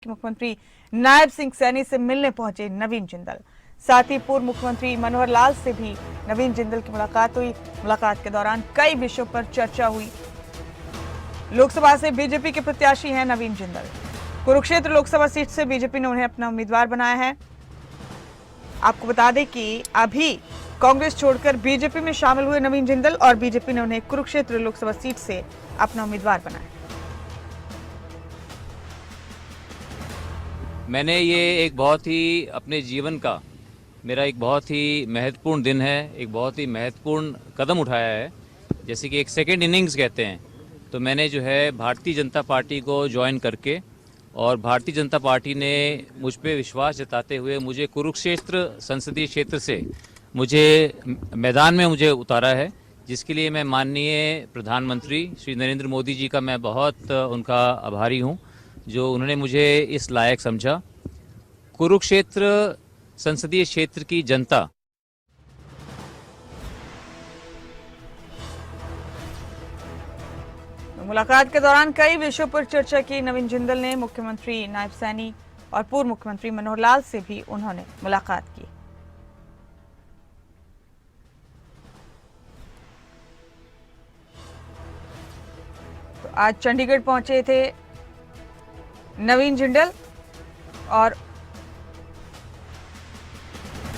कि मुख्यमंत्री नायब सिंह सैनी से मिलने पहुंचे नवीन जिंदल। साथ ही पूर्व मुख्यमंत्री मनोहर लाल से भी नवीन जिंदल की मुलाकात हुई। मुलाकात के दौरान कई विषयों पर चर्चा हुई। लोकसभा से बीजेपी के प्रत्याशी हैं नवीन जिंदल। कुरुक्षेत्र लोकसभा सीट से बीजेपी ने उन्हें अपना उम्मीदवार बनाया है। आपको बता दें कि अभी कांग्रेस छोड़कर बीजेपी में शामिल हुए नवीन जिंदल और बीजेपी ने उन्हें कुरुक्षेत्र लोकसभा सीट से अपना उम्मीदवार बनाया। मैंने ये एक बहुत ही अपने जीवन का मेरा एक बहुत ही महत्वपूर्ण दिन है, एक बहुत ही महत्वपूर्ण कदम उठाया है, जैसे कि एक सेकेंड इनिंग्स कहते हैं। तो मैंने जो है भारतीय जनता पार्टी को ज्वाइन करके और भारतीय जनता पार्टी ने मुझ पे विश्वास जताते हुए मुझे कुरुक्षेत्र संसदीय क्षेत्र से मुझे मैदान में मुझे उतारा है, जिसके लिए मैं माननीय प्रधानमंत्री श्री नरेंद्र मोदी जी का मैं बहुत उनका आभारी हूँ, जो उन्होंने मुझे इस लायक समझा। कुरुक्षेत्र संसदीय क्षेत्र की जनता मुलाकात के दौरान कई विषयों पर चर्चा की नवीन जिंदल ने। मुख्यमंत्री नायब सैनी और पूर्व मुख्यमंत्री मनोहर लाल से भी उन्होंने मुलाकात की। तो आज चंडीगढ़ पहुंचे थे नवीन जिंदल और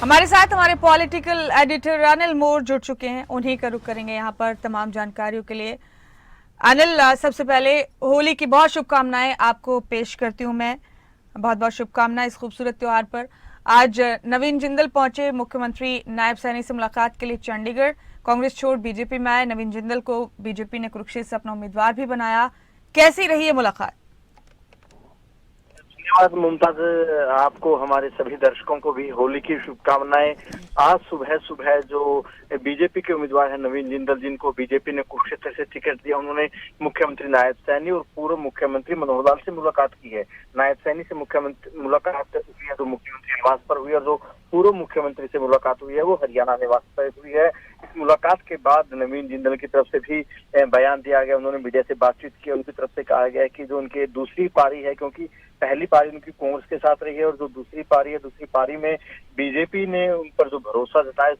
हमारे साथ हमारे पॉलिटिकल एडिटर अनिल मोर जुड़ चुके हैं। उन्हीं का रुख करेंगे यहाँ पर तमाम जानकारियों के लिए। अनिल, सबसे पहले होली की बहुत शुभकामनाएं आपको पेश करती हूं मैं। बहुत बहुत शुभकामनाएं इस खूबसूरत त्योहार पर। आज नवीन जिंदल पहुंचे मुख्यमंत्री नायब सैनी से मुलाकात के लिए चंडीगढ़। कांग्रेस छोड़ बीजेपी में आए नवीन जिंदल को बीजेपी ने कुरुक्षेत्र से अपना उम्मीदवार भी बनाया। कैसी रही है मुलाकात? धन्यवाद मुमताज, आपको हमारे सभी दर्शकों को भी होली की शुभकामनाएं। आज सुबह सुबह जो बीजेपी के उम्मीदवार है नवीन जिंदल, जिनको बीजेपी ने कुरुक्षेत्र से टिकट दिया, उन्होंने मुख्यमंत्री नायब सैनी और पूर्व मुख्यमंत्री मनोहर लाल से मुलाकात की है। नायब सैनी से मुख्यमंत्री मुलाकात हुई है जो मुख्यमंत्री निवास पर हुई, और जो पूर्व मुख्यमंत्री से मुलाकात हुई है वो हरियाणा निवास पर हुई है। इस मुलाकात के बाद नवीन जिंदल की तरफ से भी बयान दिया गया। उन्होंने मीडिया से बातचीत की। उनकी तरफ से कहा गया है कि जो उनकी दूसरी पारी है, क्योंकि पहली पारी उनकी कांग्रेस के साथ रही है, और जो दूसरी पारी है, दूसरी पारी में बीजेपी ने उन पर जो भरोसा जताया,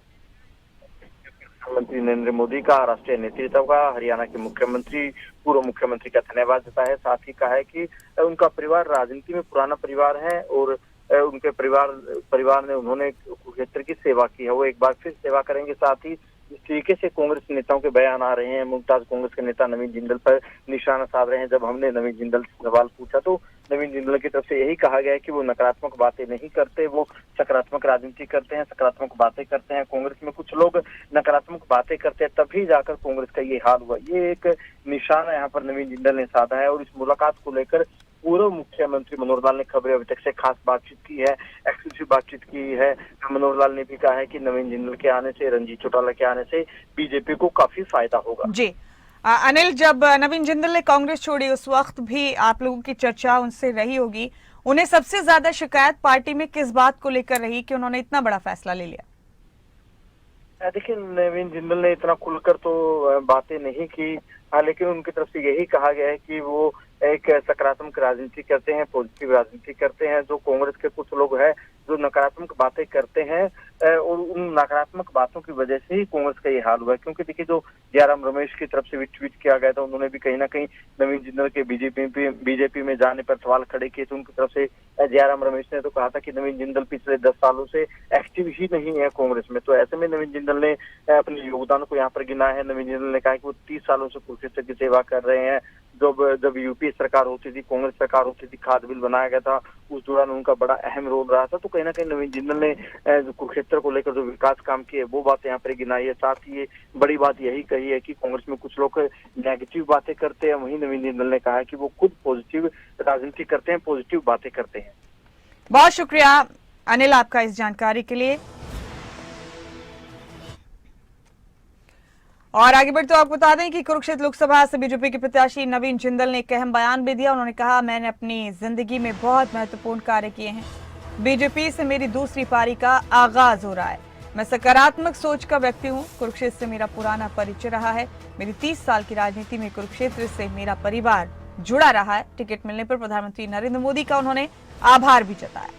प्रधानमंत्री नरेंद्र मोदी का, राष्ट्रीय नेतृत्व का, हरियाणा के मुख्यमंत्री, पूर्व मुख्यमंत्री का धन्यवाद जताया है। साथ ही कहा है कि उनका परिवार राजनीति में पुराना परिवार है और उनके परिवार ने उन्होंने कुरुक्षेत्र की सेवा की है, वो एक बार फिर सेवा करेंगे। साथ ही इस तरीके से कांग्रेस नेताओं के बयान आ रहे हैं। मुमताज, कांग्रेस के नेता नवीन जिंदल पर निशाना साध रहे हैं। जब हमने नवीन जिंदल से सवाल पूछा तो नवीन जिंदल की तरफ से यही कहा गया है कि वो नकारात्मक बातें नहीं करते, वो सकारात्मक राजनीति करते हैं, सकारात्मक बातें करते हैं। कांग्रेस में कुछ लोग नकारात्मक बातें करते हैं, तभी जाकर कांग्रेस का ये हाल हुआ। ये एक निशाना यहाँ पर नवीन जिंदल ने साधा है। और इस मुलाकात को लेकर पूर्व मुख्यमंत्री मनोहर लाल ने खबरें अभी तक से खास बातचीत की है, एक्सक्लूसिव बातचीत की है। मनोहर लाल ने भी कहा है कि नवीन जिंदल के आने से, रणजीत चौटाला के आने से बीजेपी को काफी फायदा होगा। जी अनिल, जब नवीन जिंदल ने कांग्रेस छोड़ी उस वक्त भी आप लोगों की चर्चा उनसे रही होगी। उन्हें सबसे ज्यादा शिकायत पार्टी में किस बात को लेकर रही कि उन्होंने इतना बड़ा फैसला ले लिया? देखिए, नवीन जिंदल ने इतना खुलकर तो बातें नहीं की, लेकिन उनकी तरफ से यही कहा गया है कि वो एक सकारात्मक राजनीति करते हैं, पॉजिटिव राजनीति करते हैं। जो कांग्रेस के कुछ लोग हैं जो नकारात्मक बातें करते हैं, और उन नकारात्मक बातों की वजह से ही कांग्रेस का ये हाल हुआ है। क्योंकि देखिए, जो जयराम रमेश की तरफ से भी ट्वीट किया गया था, उन्होंने भी कहीं ना कहीं नवीन जिंदल के बीजेपी में जाने पर सवाल खड़े किए थे। उनकी तरफ से जयराम रमेश ने तो कहा था कि नवीन जिंदल पिछले 10 सालों से एक्टिव ही नहीं है कांग्रेस में। तो ऐसे में नवीन जिंदल ने अपने योगदान को यहाँ पर गिना है। नवीन जिंदल ने कहा कि वो 30 सालों से कुरुक्षेत्र की सेवा कर रहे हैं। जब यूपीए सरकार होती थी, कांग्रेस सरकार होती थी, खाद बिल बनाया गया था, उस दौरान उनका बड़ा अहम रोल रहा था। तो कहीं ना कहीं नवीन जिंदल ने कुरुक्षेत्र को लेकर जो विकास काम किए वो बात यहाँ पर गिनाई है। साथ ही ये बड़ी बात यही कही है कि कांग्रेस में कुछ लोग नेगेटिव बातें करते हैं, वहीं नवीन जिंदल ने कहा है कि वो खुद पॉजिटिव राजनीति करते हैं, पॉजिटिव बातें करते हैं। बहुत शुक्रिया अनिल आपका इस जानकारी के लिए। और आगे बढ़ते तो आपको बता दें कि कुरुक्षेत्र लोकसभा से बीजेपी के प्रत्याशी नवीन जिंदल ने एक अहम बयान भी दिया। उन्होंने कहा, मैंने अपनी जिंदगी में बहुत महत्वपूर्ण कार्य किए हैं। बीजेपी से मेरी दूसरी पारी का आगाज हो रहा है। मैं सकारात्मक सोच का व्यक्ति हूं। कुरुक्षेत्र से मेरा पुराना परिचय रहा है। मेरी 30 साल की राजनीति में कुरुक्षेत्र से मेरा परिवार जुड़ा रहा है। टिकट मिलने पर प्रधानमंत्री नरेंद्र मोदी का उन्होंने आभार भी जताया।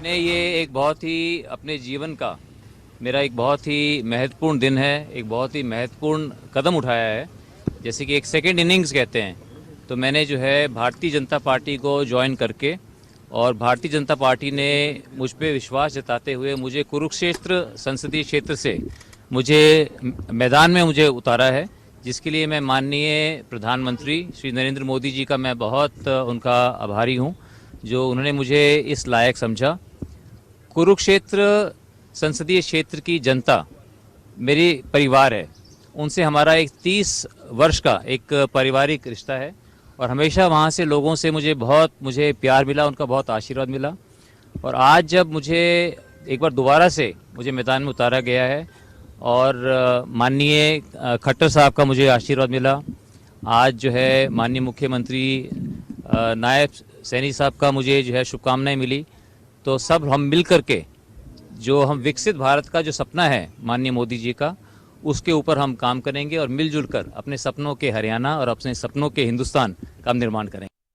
ने ये एक बहुत ही अपने जीवन का मेरा एक बहुत ही महत्वपूर्ण दिन है, एक बहुत ही महत्वपूर्ण कदम उठाया है। जैसे कि एक सेकेंड इनिंग्स कहते हैं, तो मैंने जो है भारतीय जनता पार्टी को ज्वाइन करके और भारतीय जनता पार्टी ने मुझ पे विश्वास जताते हुए मुझे कुरुक्षेत्र संसदीय क्षेत्र से मुझे मैदान में मुझे उतारा है, जिसके लिए मैं माननीय प्रधानमंत्री श्री नरेंद्र मोदी जी का मैं बहुत उनका आभारी हूँ, जो उन्होंने मुझे इस लायक समझा। कुरुक्षेत्र संसदीय क्षेत्र की जनता मेरी परिवार है, उनसे हमारा एक 30 वर्ष का एक पारिवारिक रिश्ता है और हमेशा वहाँ से लोगों से मुझे प्यार मिला, उनका बहुत आशीर्वाद मिला। और आज जब मुझे एक बार दोबारा से मुझे मैदान में उतारा गया है और माननीय खट्टर साहब का मुझे आशीर्वाद मिला, आज जो है माननीय मुख्यमंत्री नायब सैनी साहब का मुझे जो है शुभकामनाएं मिली, तो सब हम मिल करके जो हम विकसित भारत का जो सपना है माननीय मोदी जी का, उसके ऊपर हम काम करेंगे और मिलजुल कर अपने सपनों के हरियाणा और अपने सपनों के हिंदुस्तान का निर्माण करेंगे।